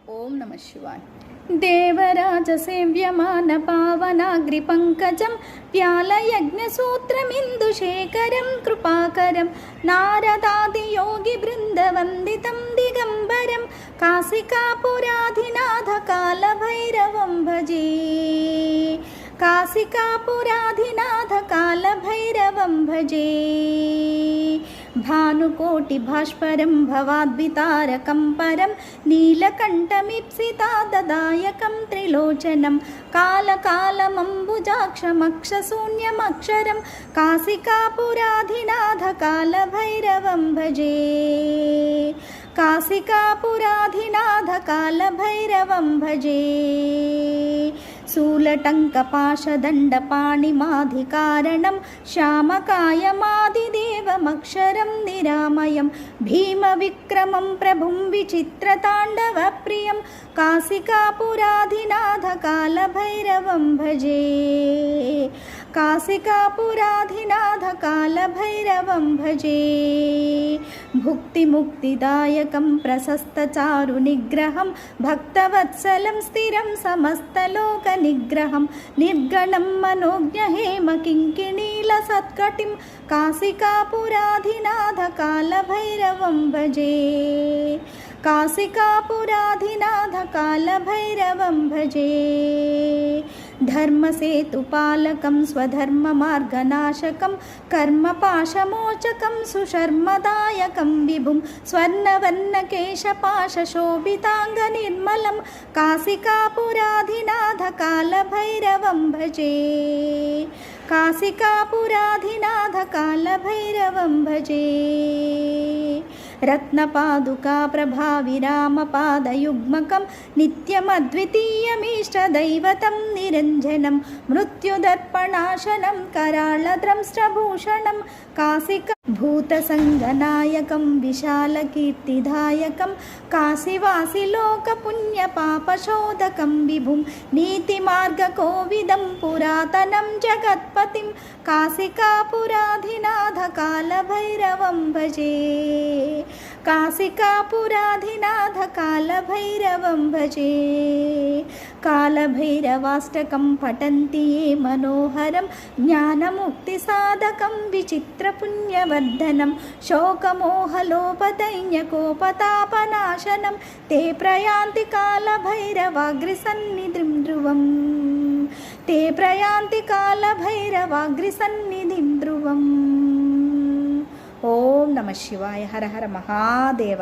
ఓం నమ శివాయ. దేవరాజ సేవ్యమాన పావనాగ్రిపంకజం వ్యాలయజ్ఞసూత్రమిందుశేఖరం కృపాకరం నారదాదియోగి బృందవందితం దిగంబరం కాశికాపురాధినాథ కాలభైరవం భజే. కాశికాపురాధినాథ కాలభైరవం భజే. భానుకోటి భాస్వరం భవాద్వితారకం పరం నీలకంఠమిప్సితాదదాయకం త్రిలోచనం కాలకాలమంబుజాక్షమక్షశూన్యమక్షరం కాశికాపురాధినాథ కాలభైరవం భజే. కాశికాపురాధినాథ కాలభైరవం భజే. శూలటంకపాశదండపాణిమాధికారణం శ్యామకాయమాదిదేవమక్షరం నిరామయం భీమవిక్రమం ప్రభుం విచిత్రతాండవప్రియం కాశికాపురాధినాథ కాలభైరవం భజే. కాశికాపురాధినాథ కాలభైరవం భజే. భుక్తిముక్తిదాయకం ప్రశస్తచారు నిగ్రహం భక్తవత్సలం స్థిరం సమస్తలోక నిగ్రహం నిర్గణం మనోజ్ఞ హేమ కింకిణీల సత్కటిం కాశికాపురాధినాథ కాలభైరవం భజే. కాశికాపురాధినాథ కాలభైరవం భజే. ధర్మసేతుపాలకం స్వధర్మమార్గనాశకం కర్మపాశమోచకం సుశర్మదాయకం విభుం స్వర్ణవర్ణకేశపాశోభితాంగనిర్మలం కాశికాపురాధినాథ కాలభైరవం భజే. కాశికాపురాధినాథ కాలభైరవం భజే. రత్నపాదుకా ప్రభావిరామపాదయుగ్మకం నిత్యమద్వితీయమీష్టదైవతం నిరంజనం మృత్యుదర్పణాశనం कराळद्रंष्ट्रभूषणं काशिक भूतसङ्गनायकं विशालकीर्तिदायकं काशिवासिलोकपुण्यपापशोधकं विभुं नीतिमार्गकोविदं पुरातनं जगत्पतिं काशिकापुराधिनाथ कालभैरवं भजे. काशिकापुराधिनाथ कालभैरवं भजे. कालभैरवाष्टकं पठन्ति ये मनोहरं ज्ञानमुक्तिसाधकं विचित्रपुण्यवर्धनं शोकमोहलोपदैन्यकोपतापनाशनं ते प्रयान्ति कालभैरवाग्रिसन्निधिं ध्रुवम्. ते प्रयान्ति कालभैरवाग्रिसन्निधिं ध्रुवम्. ఓం నమ శివాయ. హర హర మహాదేవ.